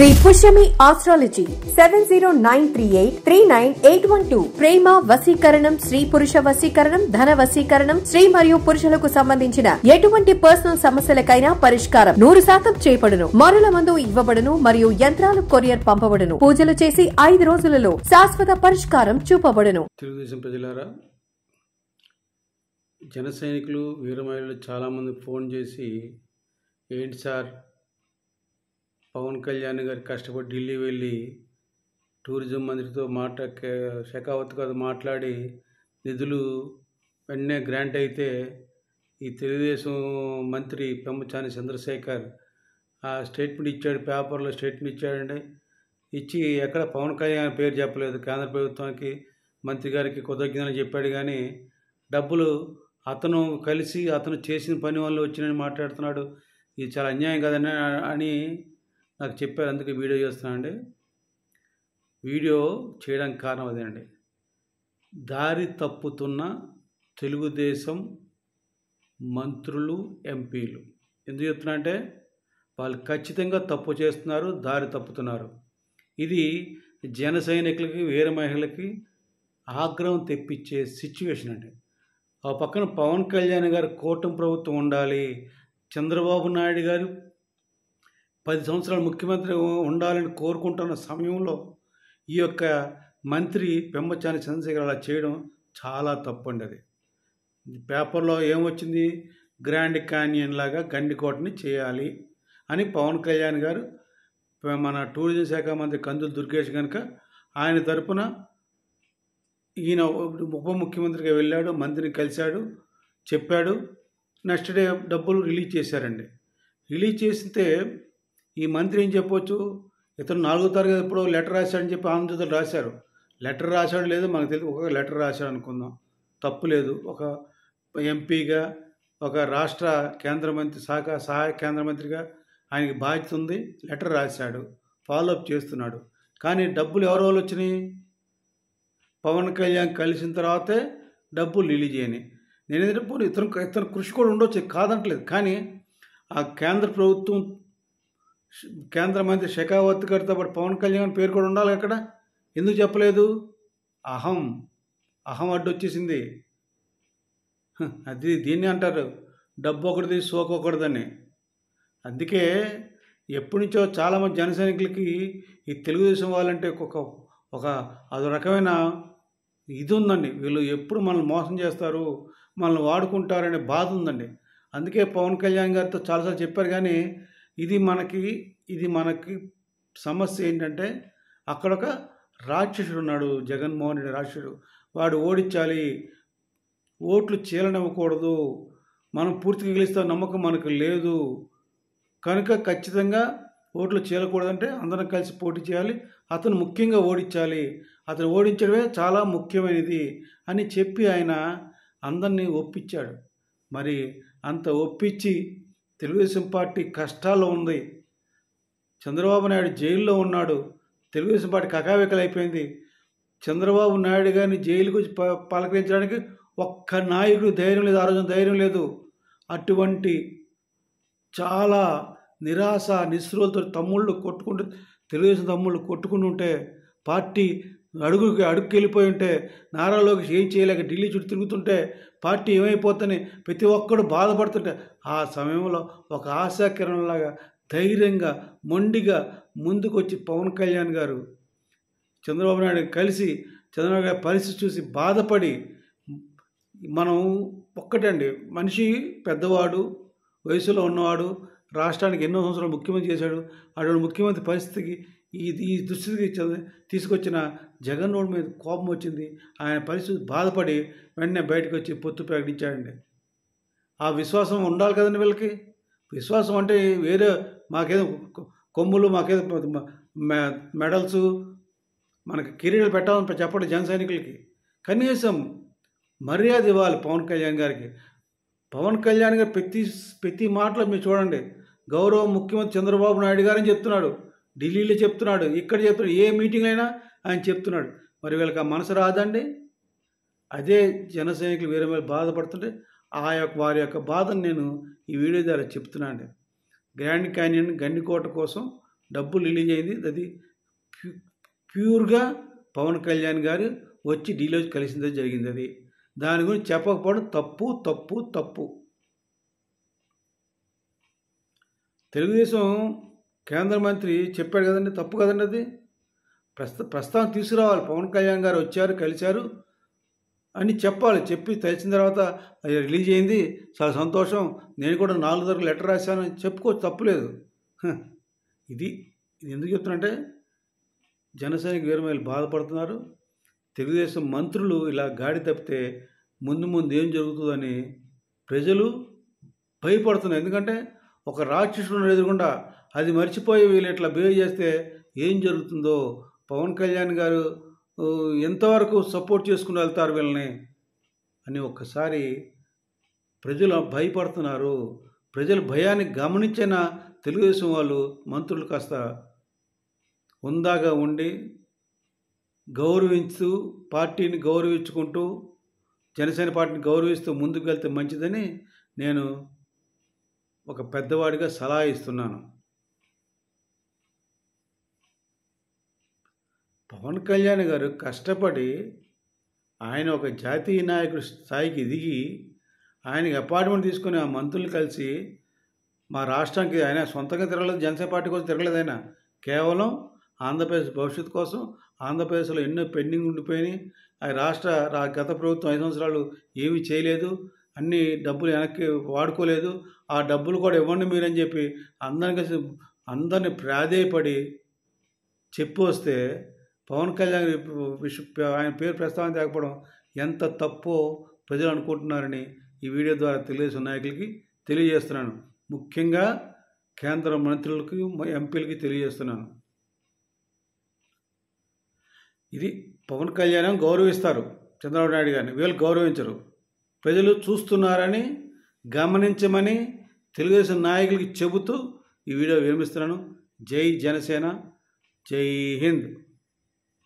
Shri Pushyami astrology 7093839812 ప్రేమ వశీకరణం, స్త్రీ పురుష వశీకరణం, ధన వశీకరణం, స్త్రీ మరియు పురుషులకు సంబంధించిన ఎటువంటి పర్సనల్ సమస్యలకైనా పరిష్కారం 100% చేయబడును. మరుల మందు ఇవ్వబడును మరియు యంత్రాలు కొరియర్ పంపబడును. పూజలు చేసి 5 రోజులలో శాశ్వత పరిష్కారం చూపబడును. తెలుగుదేశం ప్రజలారా, జన సైనికులు వీర మహిళలు చాలామంది ఫోన్ చేసి, ఏంటి సార్ పవన్ కళ్యాణ్ గారు కష్టపడి ఢిల్లీ వెళ్ళి టూరిజం మంత్రితో షెకావత్ గారితో మాట్లాడి నిధులు వెంటనే గ్రాంట్ అయితే ఈ తెలుగుదేశం మంత్రి పెమ్మసాని చంద్రశేఖర్ ఆ స్టేట్మెంట్ ఇచ్చాడు, పేపర్లో స్టేట్మెంట్ ఇచ్చాడండి. ఇచ్చి ఎక్కడ పవన్ కళ్యాణ్ పేరు చెప్పలేదు. కేంద్ర ప్రభుత్వానికి మంత్రి గారికి కృతజ్ఞతలు చెప్పాడు, కానీ డబ్బులు అతను చేసిన పని వల్ల వచ్చినని మాట్లాడుతున్నాడు. ఇది చాలా అన్యాయం కదని అని నాకు చెప్పారు. అందుకే వీడియో చేస్తున్నానండి. వీడియో చేయడానికి కారణం అదేనండి. దారి తప్పుతున్న తెలుగుదేశం మంత్రులు, ఎంపీలు ఎందుకు చెప్తున్నా అంటే, వాళ్ళు ఖచ్చితంగా తప్పు చేస్తున్నారు, దారి తప్పుతున్నారు. ఇది జన సైనికులకి, వీర మహిళలకి ఆగ్రహం తెప్పించే సిచ్యువేషన్ అండి. ఆ పక్కన పవన్ కళ్యాణ్ గారు కూటమి ప్రభుత్వం ఉండాలి, చంద్రబాబు నాయుడు గారు 10 సంవత్సరాలు ముఖ్యమంత్రి ఉండాలని కోరుకుంటున్న సమయంలో ఈ యొక్క మంత్రి పెమ్మసాని చంద్రశేఖర్ అలా చేయడం చాలా తప్పండి. అది పేపర్లో ఏమొచ్చింది, గ్రాండ్ క్యానియన్ లాగా గండికోటని చేయాలి అని పవన్ కళ్యాణ్ గారు, మన టూరిజం శాఖ మంత్రి కందుల దుర్గేష్ కనుక ఆయన తరపున ఈయన ఉప ముఖ్యమంత్రిగా వెళ్ళాడు, మంత్రిని కలిశాడు, చెప్పాడు. నెక్స్ట్ డే డబ్బులు రిలీజ్ చేశారండి. రిలీజ్ చేస్తే ఈ మంత్రి ఏం చెప్పొచ్చు, ఇతను 4వ తరగతి ఎప్పుడో లెటర్ రాశాడని చెప్పి ఆంధ్రజ్యోతిలో రాశారు. లెటర్ రాశాడు లేదు మనకు తెలియదు, ఒక లెటర్ రాశాడు అనుకుందాం, తప్పు లేదు. ఒక ఎంపీగా, ఒక రాష్ట్ర కేంద్ర మంత్రి, సహాయ కేంద్ర మంత్రిగా ఆయనకి బాధ్యత ఉంది. లెటర్ రాశాడు, ఫాలోఅప్ చేస్తున్నాడు. కానీ డబ్బులు ఎవరి వల్ల వచ్చినాయి? పవన్ కళ్యాణ్ కలిసిన తర్వాతే డబ్బులు రిలీజ్ అయినాయి. నేను ఏంటంటే ఇతను కృషి కూడా ఉండొచ్చు, కాదంటలేదు. కానీ ఆ కేంద్ర ప్రభుత్వం, కేంద్ర మంత్రి షెకావత్ గారితో పాటు పవన్ కళ్యాణ్ పేరు కూడా ఉండాలి అక్కడ. ఎందుకు చెప్పలేదు? అహం అడ్డొచ్చేసింది. అది దీన్ని అంటారు డబ్బు ఒకటిది సోకు ఒకటిదని. అందుకే ఎప్పటి నుంచో చాలామంది జన సైనికులకి ఈ తెలుగుదేశం వాళ్ళంటే ఒక అదో రకమైన ఇది ఉందండి. వీళ్ళు ఎప్పుడు మనల్ని మోసం చేస్తారు, మనల్ని వాడుకుంటారనే బాధ ఉందండి. అందుకే పవన్ కళ్యాణ్ గారితో చాలాసార్లు చెప్పారు. కానీ ఇది మనకి సమస్య ఏంటంటే, అక్కడ ఒక రాక్షసుడు ఉన్నాడు, జగన్మోహన్ రెడ్డి రాక్షసుడు. వాడు ఓడించాలి, ఓట్లు చీలనివ్వకూడదు, మనం పూర్తిగా గెలుస్తాం నమ్మకం మనకు లేదు కనుక ఖచ్చితంగా ఓట్లు చీలకూడదంటే అందరం కలిసి పోటీ చేయాలి, అతను ముఖ్యంగా ఓడించాలి, అతను ఓడించడమే చాలా ముఖ్యమైనది అని చెప్పి ఆయన అందరినీ ఒప్పించాడు. మరి అంత ఒప్పించి తెలుగుదేశం పార్టీ కష్టాల్లో ఉంది, చంద్రబాబు నాయుడు జైల్లో ఉన్నాడు, తెలుగుదేశం పార్టీ కకావికలైపోయింది. చంద్రబాబు నాయుడు గారిని జైలుకు పలకరించడానికి ఒక్క నాయకుడు ధైర్యం లేదు, ఆ రోజున ధైర్యం లేదు. అటువంటి చాలా నిరాశ నిస్సృహలతో తెలుగుదేశం తమ్ముళ్ళు కొట్టుకుంటూ ఉంటే, పార్టీ అడుగుకి వెళ్ళిపోయి ఉంటే, నారా లోకేష్ ఏం చేయలేక ఢిల్లీ చుట్టూ తిరుగుతుంటే, పార్టీ ఏమైపోతుందని ప్రతి ఒక్కడు బాధపడుతుంటే, ఆ సమయంలో ఒక ఆశాకిరణంలాగా ధైర్యంగా మొండిగా ముందుకు వచ్చి పవన్ కళ్యాణ్ గారు చంద్రబాబు నాయుడు కలిసి, చంద్రబాబు గారి పరిస్థితి చూసి బాధపడి, మనం ఒక్కటండి, మనిషి పెద్దవాడు, వయసులో ఉన్నవాడు, రాష్ట్రానికి ఎన్నో సంవత్సరాలు ముఖ్యమంత్రి చేశాడు. అటువంటి ముఖ్యమంత్రి పరిస్థితికి ఈ దుస్థితికి తీసుకొచ్చిన జగన్మోహన్ మీద కోపం వచ్చింది. ఆయన పరిస్థితి బాధపడి వెంటనే బయటకు వచ్చి పొత్తు ప్రకటించాడండి. ఆ విశ్వాసం ఉండాలి కదండి వీళ్ళకి. విశ్వాసం అంటే వేరే మాకేదో కొమ్ములు, మాకేదో మెడల్స్, మనకి కిరీటాలు పెట్టాలని చెప్పండి జన సైనికులకి. కనీసం మర్యాద ఇవ్వాలి పవన్ కళ్యాణ్ గారికి. పవన్ కళ్యాణ్ గారు ప్రతి మాటలో మీరు చూడండి, గౌరవ ముఖ్యమంత్రి చంద్రబాబు నాయుడు గారని చెప్తున్నాడు, ఢిల్లీలో చెప్తున్నాడు, ఇక్కడ చెప్తున్నాడు, ఏ మీటింగ్ అయినా ఆయన చెప్తున్నాడు. మరి వీళ్ళకి ఆ మనసు రాదండి? అదే జన సైనికులు వేరే మీద బాధపడుతుంటే వారి యొక్క బాధను నేను ఈ వీడియో ద్వారా చెప్తున్నాను. గ్రాండ్ క్యానియన్ గండికోట కోసం డబ్బు రిలీజ్ అయింది. అది ప్యూర్గా పవన్ కళ్యాణ్ గారు వచ్చి ఢిల్లీ కలిసిందే జరిగింది. అది దాని గురించి చెప్పకపోవడం తప్పు తప్పు తప్పు. తెలుగుదేశం కేంద్ర మంత్రి చెప్పాడు కదండి, తప్పు కదండి. అది ప్రస్తావన తీసుకురావాలి. పవన్ కళ్యాణ్ గారు వచ్చారు, కలిశారు అని చెప్పాలి. చెప్పి తెలిసిన తర్వాత అది రిలీజ్ అయింది, చాలా సంతోషం, నేను కూడా 4 దగ్గర లెటర్ రాశాను చెప్పుకోవచ్చు, తప్పులేదు. ఇది ఎందుకు చెప్తున్నంటే జనసేనకి వీరమహిళ బాధపడుతున్నారు. తెలుగుదేశం మంత్రులు ఇలా గాడి తప్పితే ముందు ఏం జరుగుతుందని ప్రజలు భయపడుతున్నారు. ఎందుకంటే ఒక రాక్షసుడు ఎదురుకుండా అది మర్చిపోయి వీళ్ళు ఇట్లా బిహేవ్ చేస్తే ఏం జరుగుతుందో, పవన్ కళ్యాణ్ గారు ఎంతవరకు సపోర్ట్ చేసుకుని వెళ్తారు వీళ్ళని అని ఒక్కసారి ప్రజలు భయపడుతున్నారు. ప్రజల భయాన్ని గమనించిన తెలుగుదేశం వాళ్ళు మంత్రులు కాస్త హుందాగా ఉండి గౌరవించు, పార్టీని గౌరవించుకుంటూ, జనసేన పార్టీని గౌరవిస్తూ ముందుకు వెళ్తే మంచిదని నేను ఒక పెద్దవాడిగా సలహా ఇస్తున్నాను. పవన్ కళ్యాణ్ గారు కష్టపడి ఆయన ఒక జాతీయ నాయకుడి స్థాయికి ఎదిగి ఆయనకి అపార్ట్మెంట్ తీసుకుని ఆ మంత్రులు కలిసి మా రాష్ట్రానికి ఆయన సొంతంగా తిరగలేదు, జనసేన పార్టీ కోసం తిరగలేదు. ఆయన కేవలం ఆంధ్రప్రదేశ్ భవిష్యత్తు కోసం, ఆంధ్రప్రదేశ్లో ఎన్నో పెండింగ్ ఉండిపోయినాయి. ఆ గత ప్రభుత్వం 5 సంవత్సరాలు ఏమీ చేయలేదు, అన్ని డబ్బులు వెనక్కి వాడుకోలేదు, ఆ డబ్బులు కూడా ఇవ్వండి మీరని చెప్పి అందరిని ప్రాధేయపడి చెప్పి వస్తే పవన్ కళ్యాణ్ ఆయన పేరు ప్రస్తావన తేకపోవడం ఎంత తప్పో ప్రజలు అనుకుంటున్నారని ఈ వీడియో ద్వారా తెలుగుదేశం నాయకులకి తెలియజేస్తున్నాను. ముఖ్యంగా కేంద్ర మంత్రులకి, ఎంపీలకి తెలియజేస్తున్నాను. ఇది పవన్ కళ్యాణ్ గౌరవిస్తారు చంద్రబాబు నాయుడు గారిని, వీళ్ళు గౌరవించరు. ప్రజలు చూస్తున్నారని గమనించమని తెలుగుదేశం నాయకులకి చెబుతూ ఈ వీడియో విరమిస్తున్నాను. జై జనసేన, జై హింద్.